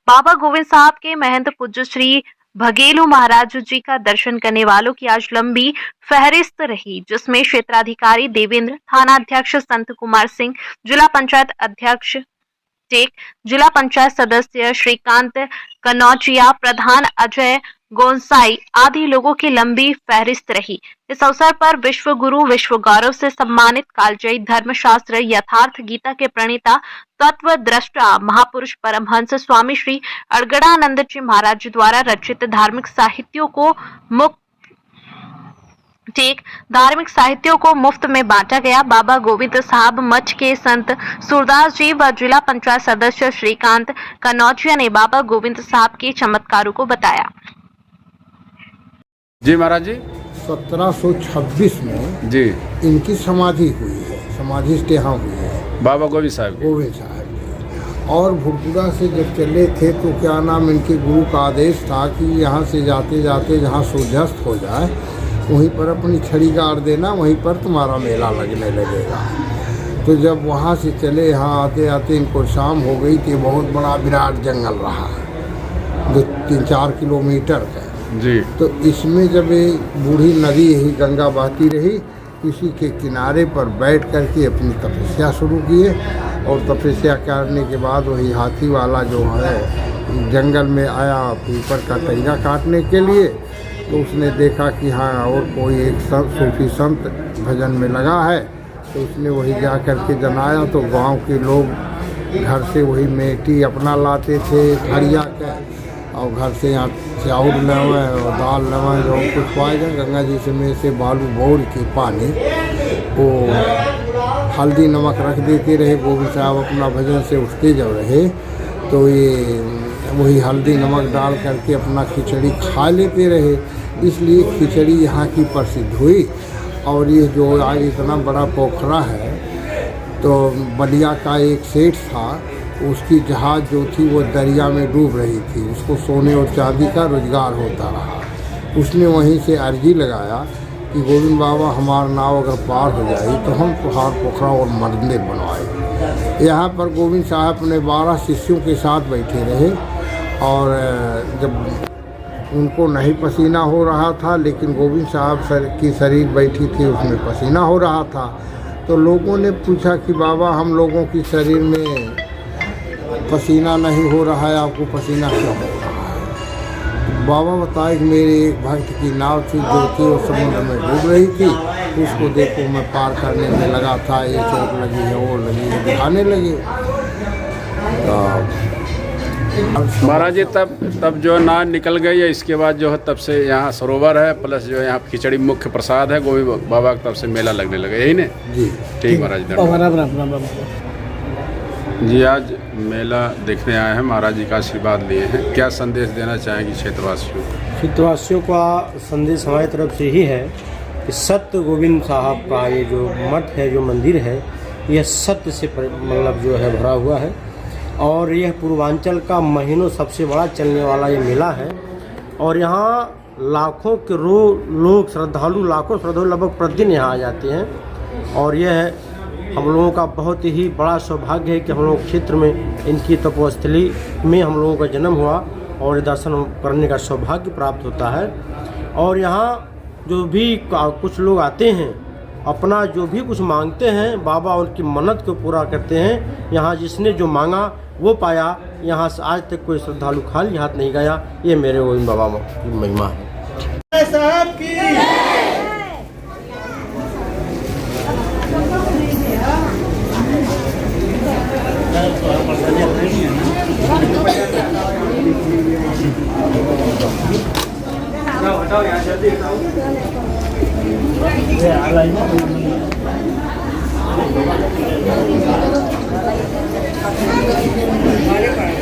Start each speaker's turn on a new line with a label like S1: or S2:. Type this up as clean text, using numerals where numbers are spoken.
S1: बाबा गोविंद साहब के महंत पूज्य श्री भगेलू महाराज जी का दर्शन करने वालों की आज लंबी फहरिस्त रही, जिसमें क्षेत्राधिकारी देवेंद्र, थानाध्यक्ष संत कुमार सिंह, जिला पंचायत अध्यक्ष टेक, जिला पंचायत सदस्य श्रीकांत कनौजिया, प्रधान अजय गोंसाई आदि लोगों की लंबी फहरिस्त रही। इस अवसर पर विश्व गुरु विश्व गौरव से सम्मानित कालजयी धर्मशास्त्र यथार्थ गीता के प्रणेता तत्व दृष्टा महापुरुष परमहंस स्वामी श्री अड़गड़ानंद जी महाराज द्वारा रचित धार्मिक साहित्यों को मुफ्त में बांटा गया। बाबा गोविंद साहब मठ के संत सूरदास जी व जिला पंचायत सदस्य श्रीकांत कनौजिया ने बाबा गोविंद साहब के चमत्कारों को बताया।
S2: जी महाराज जी,
S3: 1726 में
S2: जी
S3: इनकी समाधि हुई है, समाधि यहाँ हुई है
S2: बाबा गोविंद साहब की।
S3: गोविंद साहब की। और भुरपुरा से जब चले थे तो क्या नाम, इनके गुरु का आदेश था कि यहाँ से जाते जाते जहाँ सूर्यास्त हो जाए वहीं पर अपनी छड़ी गाड़ देना, वहीं पर तुम्हारा मेला लगने लगेगा। तो जब वहाँ से चले, यहाँ आते आते इनको शाम हो गई थी। बहुत बड़ा विराट जंगल रहा, जो 3-4 किलोमीटर का
S2: जी।
S3: तो इसमें जब ये बूढ़ी नदी ही गंगा बहती रही, इसी के किनारे पर बैठ करके अपनी तपस्या शुरू किए। और तपस्या करने के बाद वही हाथी वाला जो है जंगल में आया पीपर का टहना काटने के लिए। तो उसने देखा कि हाँ और कोई एक सूफी संत भजन में लगा है, तो उसने वही जा कर के जनाया। तो गांव के लोग घर से वही मेटी अपना लाते थे हरिया के, और घर से यहाँ चाउर लेवे और दाल लेवे, जो कुछ पाए जाए गंगा जी से बालू बोर के पानी वो हल्दी नमक रख देते रहे। गोविंद साहब अपना भजन से उठते जब रहे तो ये वही हल्दी नमक डाल करके अपना खिचड़ी खा लेते रहे। इसलिए खिचड़ी यहाँ की प्रसिद्ध हुई। और ये जो आज इतना बड़ा पोखरा है, तो बलिया का एक सेठ था, उसकी जहाज़ जो थी वो दरिया में डूब रही थी, उसको सोने और चांदी का रोजगार होता रहा। उसने वहीं से अर्जी लगाया कि गोविंद बाबा हमारा नाव अगर पार हो जाए तो हम पहाड़ पोखरा और मंदिर बनवाए। यहाँ पर गोविंद साहब अपने 12 शिष्यों के साथ बैठे रहे। और जब उनको नहीं पसीना हो रहा था, लेकिन गोविंद साहब की शरीर बैठी थी उसमें पसीना हो रहा था। तो लोगों ने पूछा कि बाबा हम लोगों की शरीर में पसीना नहीं हो रहा है, आपको पसीना क्यों हो रहा है? बाबा बताए कि मेरे एक भक्त की नाव थी जो थी वो समुद्र में डूब रही थी, उसको देखो मैं पार करने में लगा था, ये चोट लगी है वो लगी है, दिखाने लगे।
S2: महाराज जी तब जो नाव निकल गई है, इसके बाद जो है तब से यहाँ सरोवर है, प्लस जो है यहाँ खिचड़ी मुख्य प्रसाद है गोविंद बाबा का, तब से मेला लगने लगा, यही ने?
S3: जी
S2: ठीक महाराज जी। आज मेला देखने आए हैं, महाराज जी का आशीर्वाद लिए हैं, क्या संदेश देना चाहेंगे क्षेत्रवासियों को?
S4: क्षेत्रवासियों का संदेश हमारी तरफ से ही है कि सत्य गोविंद साहब का ये जो मठ है, जो मंदिर है, यह सत्य से मतलब जो है भरा हुआ है। और यह पूर्वांचल का महीनों सबसे बड़ा चलने वाला ये मेला है। और यहाँ लाखों के लोग श्रद्धालु, लाखों श्रद्धालु लगभग प्रतिदिन यहाँ आ जाते हैं। और यह हम लोगों का बहुत ही बड़ा सौभाग्य है कि हम लोग क्षेत्र में इनकी तपोस्थली में हम लोगों का जन्म हुआ और दर्शन करने का सौभाग्य प्राप्त होता है। और यहाँ जो भी कुछ लोग आते हैं, अपना जो भी कुछ मांगते हैं, बाबा उनकी मन्नत को पूरा करते हैं। यहाँ जिसने जो मांगा वो पाया। यहाँ से आज तक कोई श्रद्धालु खाली हाथ नहीं गया। ये मेरे गोविंद बाबा की महिमा है।
S5: हमारे